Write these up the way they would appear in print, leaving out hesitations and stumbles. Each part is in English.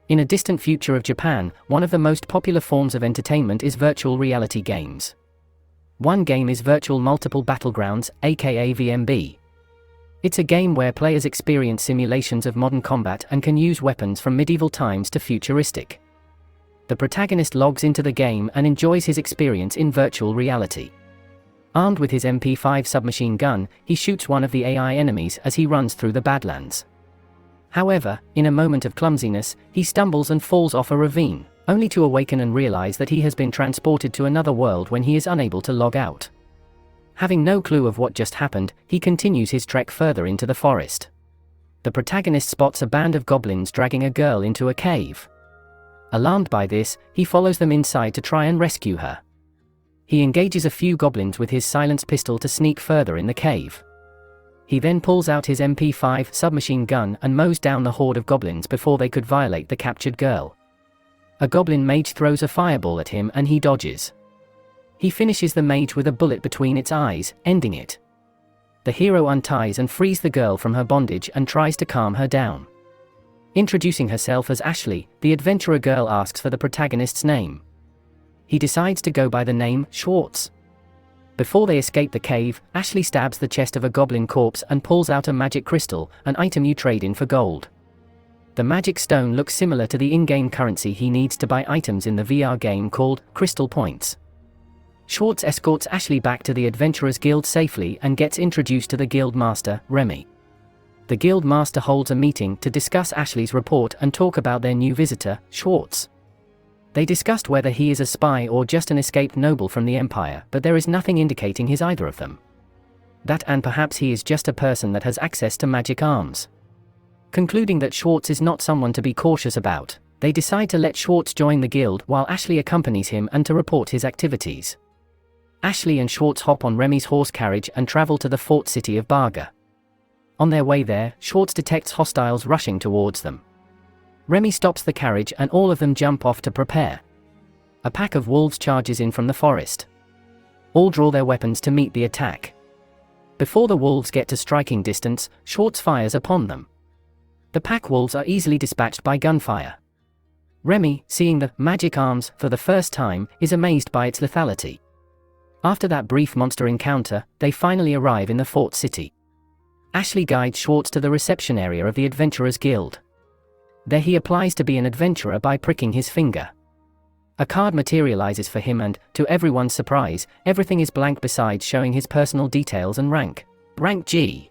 In a distant future of Japan, one of the most popular forms of entertainment is virtual reality games. One game is Virtual Multiple Battlegrounds, aka VMB. It's a game where players experience simulations of modern combat and can use weapons from medieval times to futuristic. The protagonist logs into the game and enjoys his experience in virtual reality. Armed with his MP5 submachine gun, he shoots one of the AI enemies as he runs through the Badlands. However, in a moment of clumsiness, he stumbles and falls off a ravine, only to awaken and realize that he has been transported to another world when he is unable to log out. Having no clue of what just happened, he continues his trek further into the forest. The protagonist spots a band of goblins dragging a girl into a cave. Alarmed by this, he follows them inside to try and rescue her. He engages a few goblins with his silenced pistol to sneak further in the cave. He then pulls out his MP5 submachine gun and mows down the horde of goblins before they could violate the captured girl. A goblin mage throws a fireball at him and he dodges. He finishes the mage with a bullet between its eyes, ending it. The hero unties and frees the girl from her bondage and tries to calm her down. Introducing herself as Ashley, the adventurer girl asks for the protagonist's name. He decides to go by the name Schwartz. Before they escape the cave, Ashley stabs the chest of a goblin corpse and pulls out a magic crystal, an item you trade in for gold. The magic stone looks similar to the in-game currency he needs to buy items in the VR game called Crystal Points. Schwartz escorts Ashley back to the Adventurers Guild safely and gets introduced to the guild master, Remy. The guild master holds a meeting to discuss Ashley's report and talk about their new visitor, Schwartz. They discussed whether he is a spy or just an escaped noble from the Empire, but there is nothing indicating he's either of them. That and perhaps he is just a person that has access to magic arms. Concluding that Schwartz is not someone to be cautious about, they decide to let Schwartz join the guild while Ashley accompanies him and to report his activities. Ashley and Schwartz hop on Remy's horse carriage and travel to the fort city of Baga. On their way there, Schwartz detects hostiles rushing towards them. Remy stops the carriage and all of them jump off to prepare. A pack of wolves charges in from the forest. All draw their weapons to meet the attack. Before the wolves get to striking distance, Schwartz fires upon them. The pack wolves are easily dispatched by gunfire. Remy, seeing the magic arms for the first time, is amazed by its lethality. After that brief monster encounter, they finally arrive in the fort city. Ashley guides Schwartz to the reception area of the Adventurers Guild. There he applies to be an adventurer by pricking his finger. A card materializes for him and, to everyone's surprise, everything is blank besides showing his personal details and rank. Rank G.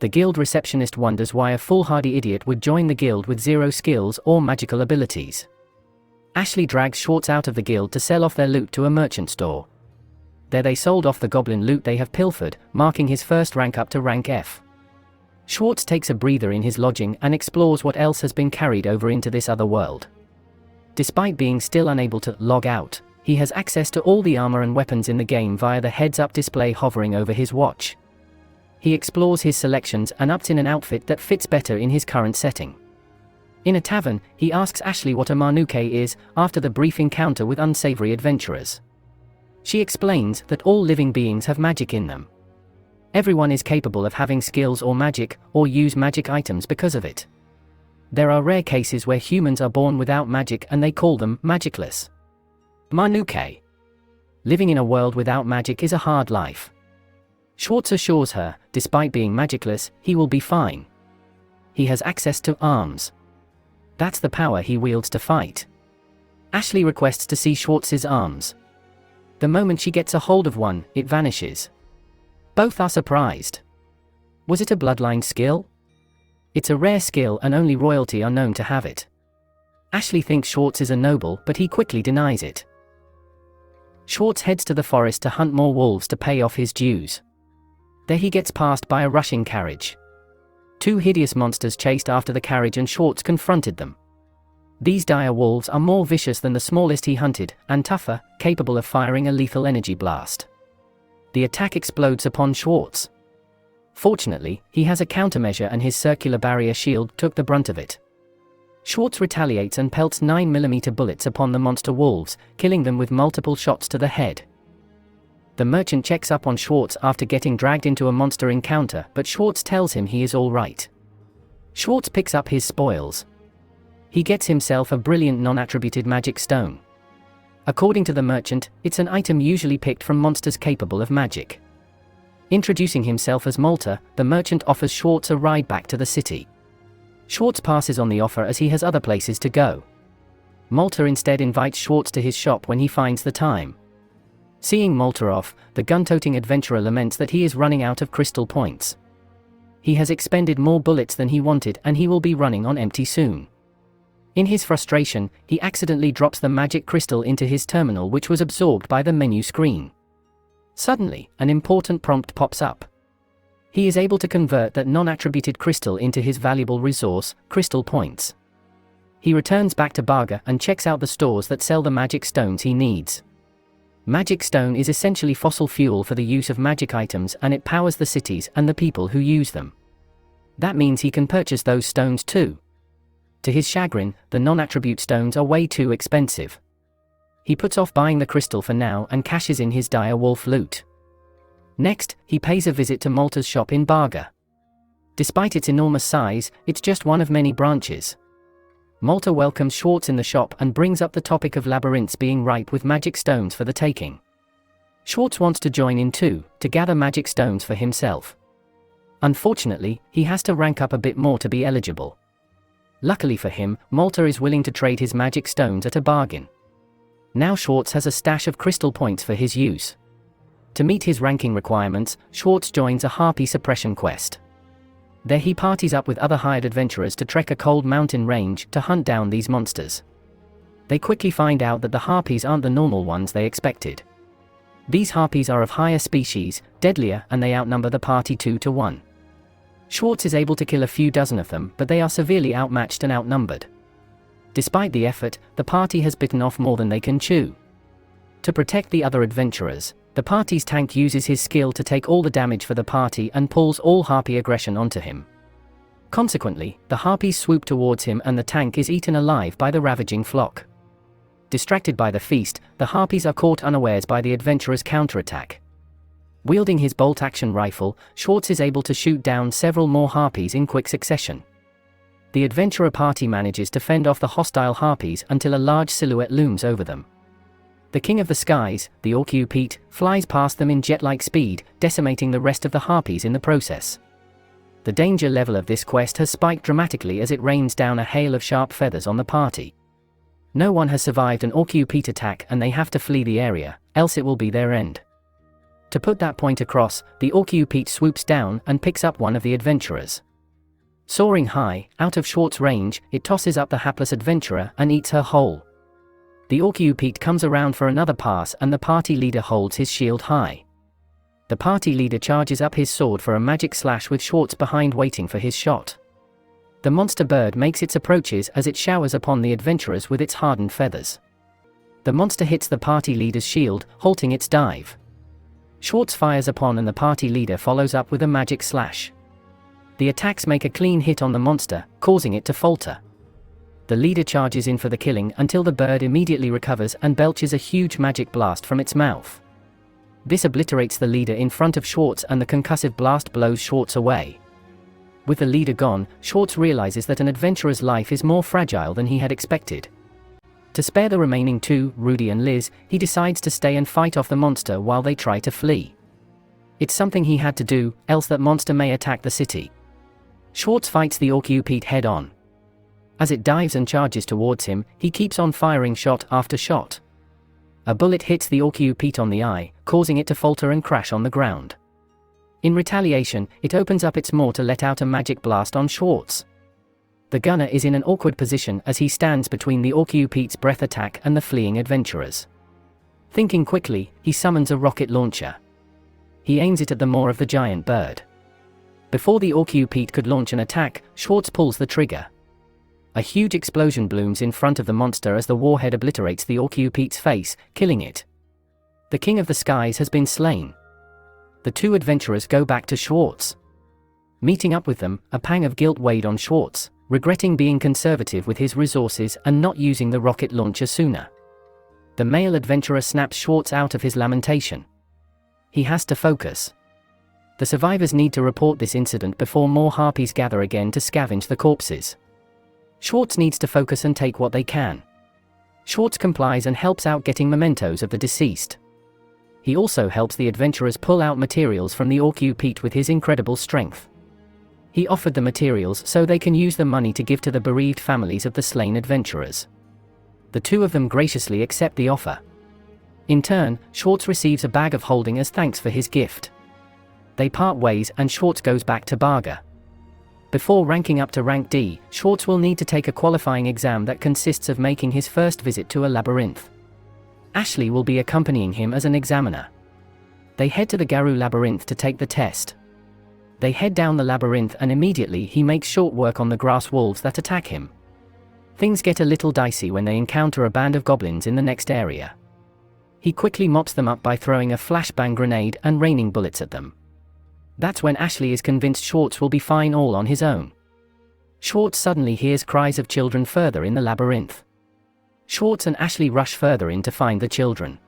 The guild receptionist wonders why a foolhardy idiot would join the guild with zero skills or magical abilities. Ashley drags Schwartz out of the guild to sell off their loot to a merchant store. There they sold off the goblin loot they have pilfered, marking his first rank up to rank F. Schwartz takes a breather in his lodging and explores what else has been carried over into this other world. Despite being still unable to log out, he has access to all the armor and weapons in the game via the heads-up display hovering over his watch. He explores his selections and opts in an outfit that fits better in his current setting. In a tavern, he asks Ashley what a Manuke is, after the brief encounter with unsavory adventurers. She explains that all living beings have magic in them. Everyone is capable of having skills or magic, or use magic items because of it. There are rare cases where humans are born without magic and they call them magicless. Manuke. Living in a world without magic is a hard life. Schwartz assures her, despite being magicless, he will be fine. He has access to arms. That's the power he wields to fight. Ashley requests to see Schwartz's arms. The moment she gets a hold of one, it vanishes. Both are surprised. Was it a bloodline skill? It's a rare skill and only royalty are known to have it. Ashley thinks Schwartz is a noble, but he quickly denies it. Schwartz heads to the forest to hunt more wolves to pay off his dues. There he gets passed by a rushing carriage. Two hideous monsters chased after the carriage and Schwartz confronted them. These dire wolves are more vicious than the smallest he hunted, and tougher, capable of firing a lethal energy blast. The attack explodes upon Schwartz. Fortunately, he has a countermeasure and his circular barrier shield took the brunt of it. Schwartz retaliates and pelts 9mm bullets upon the monster wolves, killing them with multiple shots to the head. The merchant checks up on Schwartz after getting dragged into a monster encounter, but Schwartz tells him he is all right. Schwartz picks up his spoils. He gets himself a brilliant non-attributed magic stone. According to the merchant, it's an item usually picked from monsters capable of magic. Introducing himself as Malta, the merchant offers Schwartz a ride back to the city. Schwartz passes on the offer as he has other places to go. Malta instead invites Schwartz to his shop when he finds the time. Seeing Malta off, the gun-toting adventurer laments that he is running out of crystal points. He has expended more bullets than he wanted and he will be running on empty soon. In his frustration, he accidentally drops the magic crystal into his terminal, which was absorbed by the menu screen. Suddenly, an important prompt pops up. He is able to convert that non-attributed crystal into his valuable resource, crystal points. He returns back to Baga and checks out the stores that sell the magic stones he needs. Magic stone is essentially fossil fuel for the use of magic items, and it powers the cities and the people who use them. That means he can purchase those stones too. To his chagrin, the non-attribute stones are way too expensive. He puts off buying the crystal for now and cashes in his dire wolf loot. Next, he pays a visit to Malta's shop in Baga. Despite its enormous size, it's just one of many branches. Malta welcomes Schwartz in the shop and brings up the topic of labyrinths being ripe with magic stones for the taking. Schwartz wants to join in too, to gather magic stones for himself. Unfortunately, he has to rank up a bit more to be eligible. Luckily for him, Malta is willing to trade his magic stones at a bargain. Now Schwartz has a stash of crystal points for his use. To meet his ranking requirements, Schwartz joins a harpy suppression quest. There he parties up with other hired adventurers to trek a cold mountain range to hunt down these monsters. They quickly find out that the harpies aren't the normal ones they expected. These harpies are of higher species, deadlier, and they outnumber the party 2-1. Schwartz is able to kill a few dozen of them, but they are severely outmatched and outnumbered. Despite the effort, the party has bitten off more than they can chew. To protect the other adventurers, the party's tank uses his skill to take all the damage for the party and pulls all harpy aggression onto him. Consequently, the harpies swoop towards him and the tank is eaten alive by the ravaging flock. Distracted by the feast, the harpies are caught unawares by the adventurers' counterattack. Wielding his bolt-action rifle, Schwartz is able to shoot down several more harpies in quick succession. The adventurer party manages to fend off the hostile harpies until a large silhouette looms over them. The king of the skies, the Ochita, flies past them in jet-like speed, decimating the rest of the harpies in the process. The danger level of this quest has spiked dramatically as it rains down a hail of sharp feathers on the party. No one has survived an Ochita attack and they have to flee the area, else it will be their end. To put that point across, the Ochita swoops down and picks up one of the adventurers. Soaring high, out of Schwartz's range, it tosses up the hapless adventurer and eats her whole. The Ochita comes around for another pass and the party leader holds his shield high. The party leader charges up his sword for a magic slash with Schwartz behind waiting for his shot. The monster bird makes its approaches as it showers upon the adventurers with its hardened feathers. The monster hits the party leader's shield, halting its dive. Schwartz fires upon and the party leader follows up with a magic slash. The attacks make a clean hit on the monster, causing it to falter. The leader charges in for the killing until the bird immediately recovers and belches a huge magic blast from its mouth. This obliterates the leader in front of Schwartz and the concussive blast blows Schwartz away. With the leader gone, Schwartz realizes that an adventurer's life is more fragile than he had expected. To spare the remaining two, Rudy and Liz, he decides to stay and fight off the monster while they try to flee. It's something he had to do, else that monster may attack the city. Schwartz fights the Ochita head-on. As it dives and charges towards him, he keeps on firing shot after shot. A bullet hits the Ochita on the eye, causing it to falter and crash on the ground. In retaliation, it opens up its maw to let out a magic blast on Schwartz. The gunner is in an awkward position as he stands between the Ochita's breath attack and the fleeing adventurers. Thinking quickly, he summons a rocket launcher. He aims it at the maw of the giant bird. Before the Ochita could launch an attack, Schwartz pulls the trigger. A huge explosion blooms in front of the monster as the warhead obliterates the Ochita's face, killing it. The king of the skies has been slain. The two adventurers go back to Schwartz. Meeting up with them, a pang of guilt weighed on Schwartz, regretting being conservative with his resources and not using the rocket launcher sooner. The male adventurer snaps Schwartz out of his lamentation. He has to focus. The survivors need to report this incident before more harpies gather again to scavenge the corpses. Shorts needs to focus and take what they can. Shorts complies and helps out getting mementos of the deceased. He also helps the adventurers pull out materials from the Ochita with his incredible strength. He offered the materials so they can use the money to give to the bereaved families of the slain adventurers. The two of them graciously accept the offer. In turn, Shorts receives a bag of holding as thanks for his gift. They part ways and Shorts goes back to Baga. Before ranking up to rank D, Shorts will need to take a qualifying exam that consists of making his first visit to a labyrinth. Ashley will be accompanying him as an examiner. They head to the Garu labyrinth to take the test. They head down the labyrinth and immediately he makes short work on the grass wolves that attack him. Things get a little dicey when they encounter a band of goblins in the next area. He quickly mops them up by throwing a flashbang grenade and raining bullets at them. That's when Ashley is convinced Shorts will be fine all on his own. Shorts suddenly hears cries of children further in the labyrinth. Shorts and Ashley rush further in to find the children.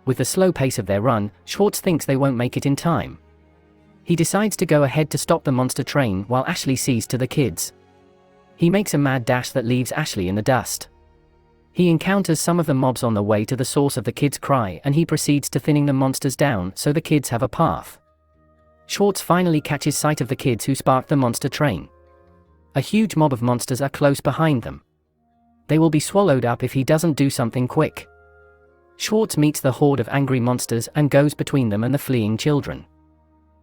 With the slow pace of their run, Shorts thinks they won't make it in time. He decides to go ahead to stop the monster train while Ashley sees to the kids. He makes a mad dash that leaves Ashley in the dust. He encounters some of the mobs on the way to the source of the kids' cry and he proceeds to thinning the monsters down so the kids have a path. Shorts finally catches sight of the kids who sparked the monster train. A huge mob of monsters are close behind them. They will be swallowed up if he doesn't do something quick. Shorts meets the horde of angry monsters and goes between them and the fleeing children.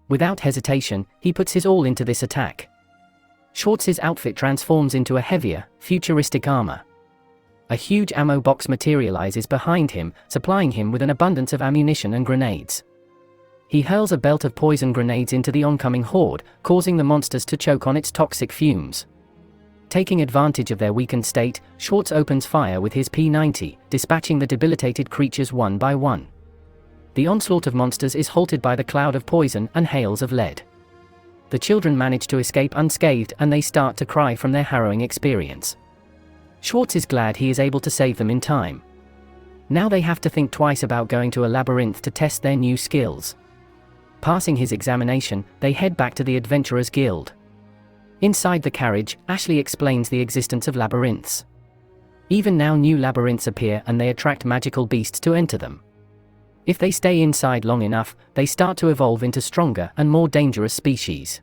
Without hesitation, he puts his all into this attack. Shorts' outfit transforms into a heavier, futuristic armor. A huge ammo box materializes behind him, supplying him with an abundance of ammunition and grenades. He hurls a belt of poison grenades into the oncoming horde, causing the monsters to choke on its toxic fumes. Taking advantage of their weakened state, Shorts opens fire with his P90, dispatching the debilitated creatures one by one. The onslaught of monsters is halted by the cloud of poison and hails of lead. The children manage to escape unscathed and they start to cry from their harrowing experience. Shorts is glad he is able to save them in time. Now they have to think twice about going to a labyrinth to test their new skills. Passing his examination, they head back to the Adventurers Guild. Inside the carriage, Ashley explains the existence of labyrinths. Even now new labyrinths appear and they attract magical beasts to enter them. If they stay inside long enough, they start to evolve into stronger and more dangerous species.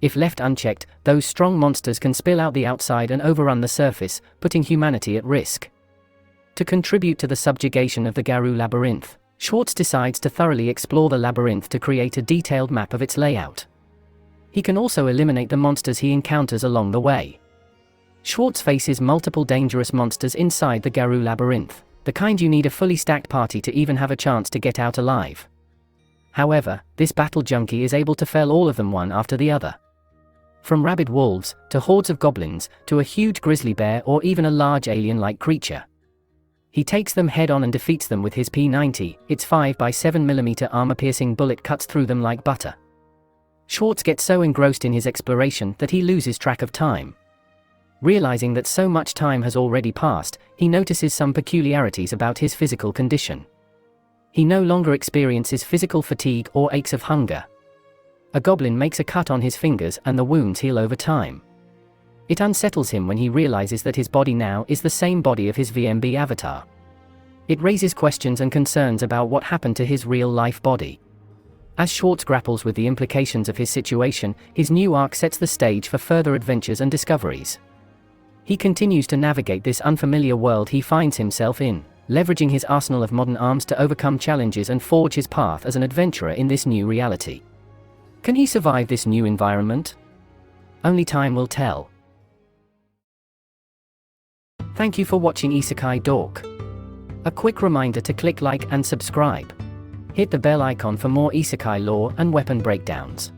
If left unchecked, those strong monsters can spill out the outside and overrun the surface, putting humanity at risk. To contribute to the subjugation of the Garu labyrinth, Shorts decides to thoroughly explore the labyrinth to create a detailed map of its layout. He can also eliminate the monsters he encounters along the way. Shorts faces multiple dangerous monsters inside the Garu labyrinth, the kind you need a fully stacked party to even have a chance to get out alive. However, this battle junkie is able to fell all of them one after the other. From rabid wolves, to hordes of goblins, to a huge grizzly bear or even a large alien-like creature. He takes them head-on and defeats them with his P90, its 5x7mm armor-piercing bullet cuts through them like butter. Shorts gets so engrossed in his exploration that he loses track of time. Realizing that so much time has already passed, he notices some peculiarities about his physical condition. He no longer experiences physical fatigue or aches of hunger. A goblin makes a cut on his fingers and the wounds heal over time. It unsettles him when he realizes that his body now is the same body of his VMB avatar. It raises questions and concerns about what happened to his real-life body. As Shorts grapples with the implications of his situation, his new arc sets the stage for further adventures and discoveries. He continues to navigate this unfamiliar world he finds himself in, leveraging his arsenal of modern arms to overcome challenges and forge his path as an adventurer in this new reality. Can he survive this new environment? Only time will tell. Thank you for watching Isekai'd. A quick reminder to click like and subscribe. Hit the bell icon for more isekai lore and weapon breakdowns.